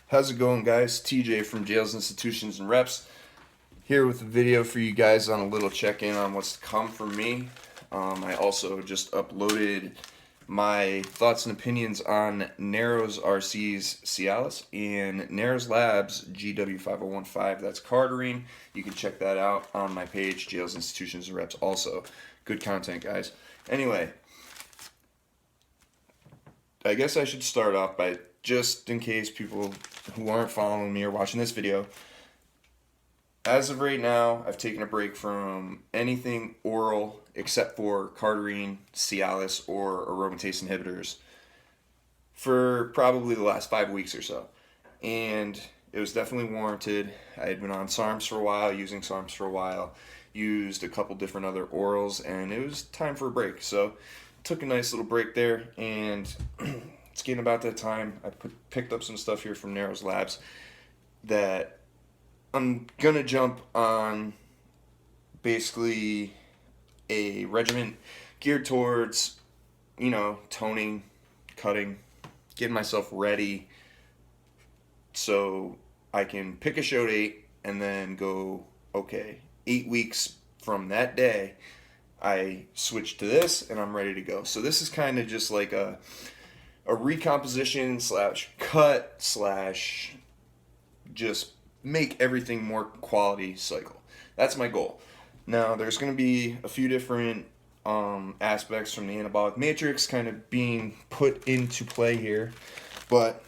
How's it going, guys? TJ from Jails, Institutions, and Reps here with a video for you guys on a little check-in on what's to come for me. I also just uploaded my thoughts and opinions on Narrows RC's Cialis and Narrows Labs GW5015. That's Carterine. You can check that out on my page, Jails, Institutions, and Reps. Also, good content, guys. Anyway, I guess I should start off by, just in case people who aren't following me or watching this video, as of right now, I've taken a break from anything oral except for Carterine, Cialis, or aromatase inhibitors for probably the last 5 weeks or so. And it was definitely warranted. I had been on SARMs for a while, using SARMs for a while, used a couple different other orals, and it was time for a break. So took a nice little break there, and it's getting about that time. I picked up some stuff here from Narrows Labs that I'm going to jump on basically a regimen geared towards, toning, cutting, getting myself ready so I can pick a show date and then go, okay, 8 weeks from that day, I switch to this and I'm ready to go. So this is kind of just like a recomposition slash cut slash just make everything more quality cycle. That's my goal. Now there's going to be a few different aspects from the anabolic matrix kind of being put into play here, but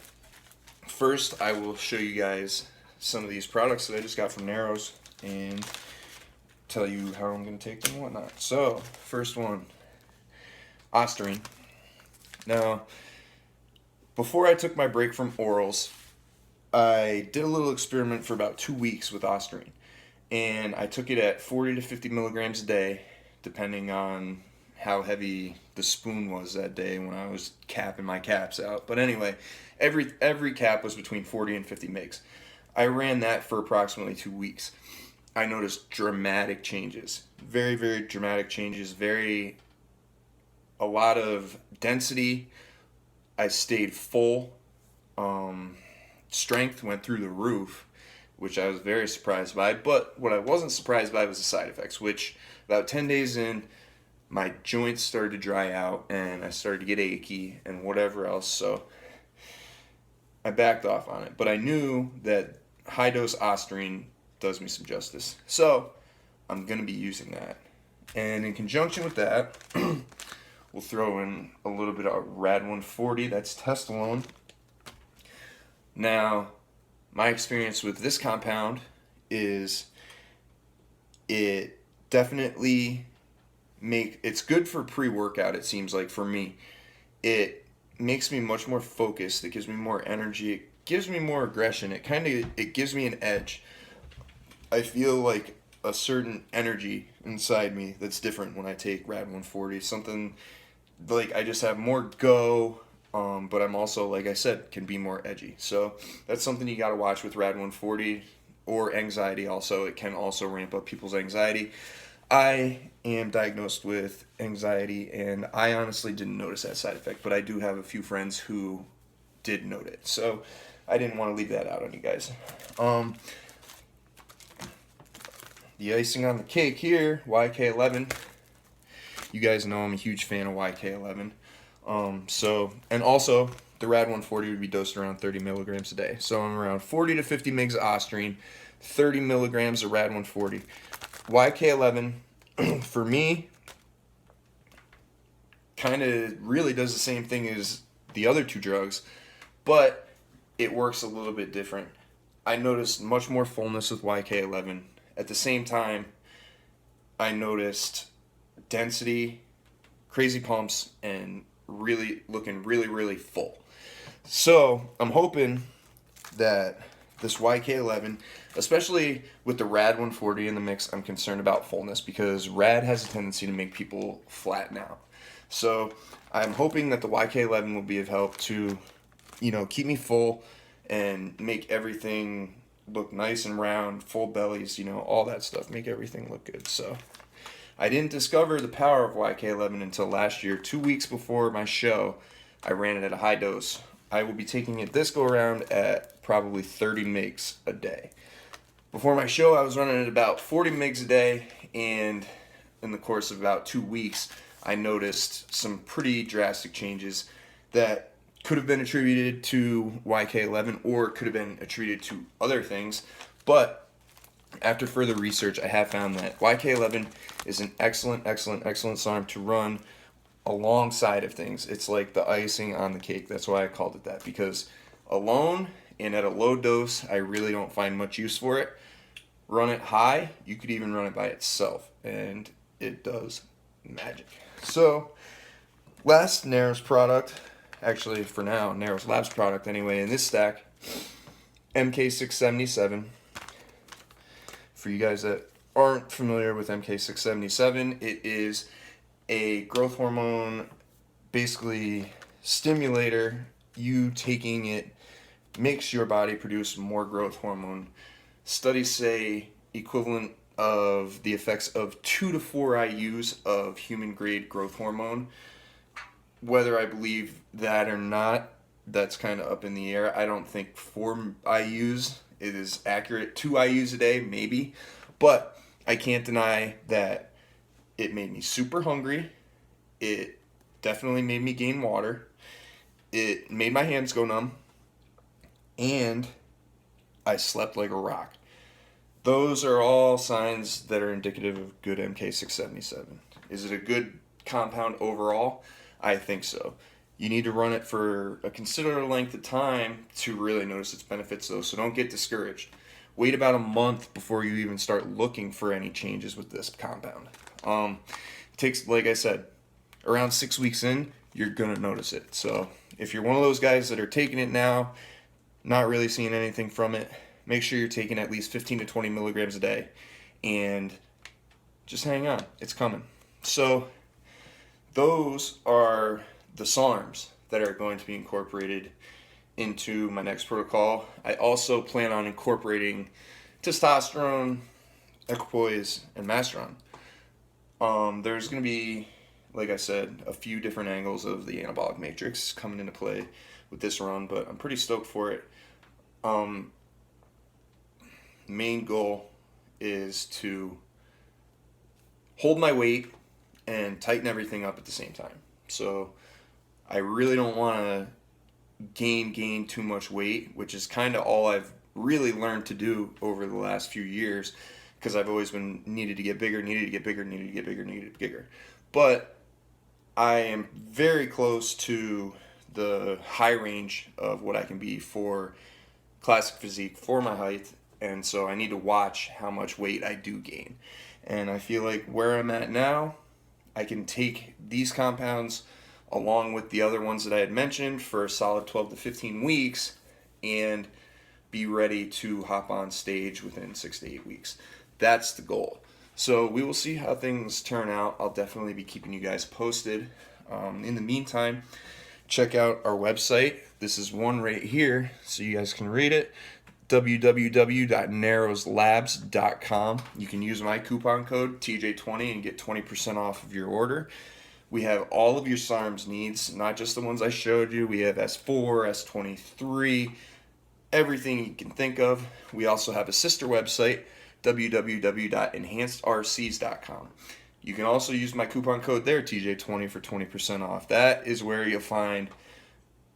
first I will show you guys some of these products that I just got from Narrows and tell you how I'm going to take them and whatnot. So first one, Ostarine. Now before I took my break from orals, I did a little experiment for about 2 weeks with Ostarine, and I took it at 40 to 50 milligrams a day, depending on how heavy the spoon was that day when I was capping my caps out. But anyway, every cap was between 40 and 50 mgs. I ran that for approximately 2 weeks. I noticed dramatic changes, very, very dramatic changes, a lot of density. I stayed full. Strength went through the roof, which I was very surprised by. But what I wasn't surprised by was the side effects, which about 10 days in, my joints started to dry out and I started to get achy and whatever else. So I backed off on it. But I knew that high dose Ostarine does me some justice. So I'm going to be using that. And in conjunction with that, we'll throw in a little bit of Rad 140, that's Testalone. Now, my experience with this compound is it definitely it's good for pre-workout, it seems like, for me. It makes me much more focused, it gives me more energy, it gives me more aggression, it gives me an edge. I feel like a certain energy inside me that's different when I take Rad 140, something like I just have more go. But I'm also, like I said, can be more edgy. So that's something you got to watch with Rad 140, or anxiety also. It can also ramp up people's anxiety. I am diagnosed with anxiety, and I honestly didn't notice that side effect, but I do have a few friends who did note it. So I didn't want to leave that out on you guys. The icing on the cake here, YK11. You guys know I'm a huge fan of YK11. And also the Rad 140 would be dosed around 30 milligrams a day. So I'm around 40 to 50 mgs of Ostarine, 30 milligrams of Rad 140. YK11, for me, kind of really does the same thing as the other two drugs, but it works a little bit different. I noticed much more fullness with YK11. At the same time, I noticed density, crazy pumps, and really looking really full. So I'm hoping that this YK11, especially with the Rad 140 in the mix, I'm concerned about fullness because Rad has a tendency to make people flatten out. So I'm hoping that the YK11 will be of help to, keep me full and make everything look nice and round, full bellies, all that stuff, make everything look good. So I didn't discover the power of YK11 until last year. 2 weeks before my show, I ran it at a high dose I will be taking it this go around at probably 30 migs a day. Before my show, I was running at about 40 migs a day, and in the course of about 2 weeks, I noticed some pretty drastic changes that could have been attributed to YK11 or could have been attributed to other things. But after further research, I have found that YK11 is an excellent SARM to run alongside of things. It's like the icing on the cake. That's why I called it that, because alone and at a low dose, I really don't find much use for it. Run it high, you could even run it by itself, and it does magic. So, last Narrows product, actually for now, Narrows Labs product anyway, in this stack, MK677. For you guys that aren't familiar with MK677, it is a growth hormone, basically stimulator. You taking it makes your body produce more growth hormone. Studies say equivalent of the effects of 2 to 4 IUs of human grade growth hormone. Whether I believe that or not, that's kind of up in the air. I don't think 4 IUs is accurate. 2 IUs a day, maybe. But I can't deny that it made me super hungry. It definitely made me gain water. It made my hands go numb. And I slept like a rock. Those are all signs that are indicative of good MK677. Is it a good compound overall? I think so. You need to run it for a considerable length of time to really notice its benefits, though, so don't get discouraged. Wait about a month before you even start looking for any changes with this compound. It takes, like I said, around 6 weeks in, you're going to notice it. So if you're one of those guys that are taking it now, not really seeing anything from it, make sure you're taking at least 15 to 20 milligrams a day, and just hang on. It's coming. So those are the SARMs that are going to be incorporated into my next protocol. I also plan on incorporating testosterone, equipoise, and masteron. There's going to be, like I said, a few different angles of the anabolic matrix coming into play with this run, but I'm pretty stoked for it. Main goal is to hold my weight and tighten everything up at the same time. So I really don't want to gain too much weight, which is kind of all I've really learned to do over the last few years, because I've always been needed to get bigger. But I am very close to the high range of what I can be for classic physique for my height, and so I need to watch how much weight I do gain. And I feel like where I'm at now, I can take these compounds along with the other ones that I had mentioned for a solid 12 to 15 weeks and be ready to hop on stage within 6 to 8 weeks. That's the goal. So we will see how things turn out. I'll definitely be keeping you guys posted. In the meantime, check out our website. This is one right here, so you guys can read it. www.narrowslabs.com. You can use my coupon code TJ20 and get 20% off of your order. We have all of your SARMs needs, not just the ones I showed you. We have S4, S23, everything you can think of. We also have a sister website, www.enhancedrcs.com. You can also use my coupon code there, TJ20, for 20% off. That is where you'll find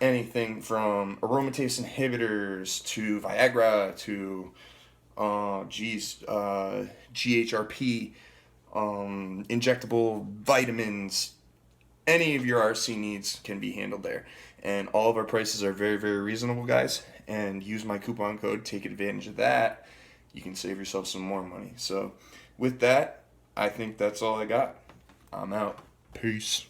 anything from aromatase inhibitors to Viagra to GHRP, injectable vitamins. Any of your RC needs can be handled there. And all of our prices are very, very reasonable, guys. And use my coupon code, take advantage of that. You can save yourself some more money. So with that, I think that's all I got. I'm out. Peace.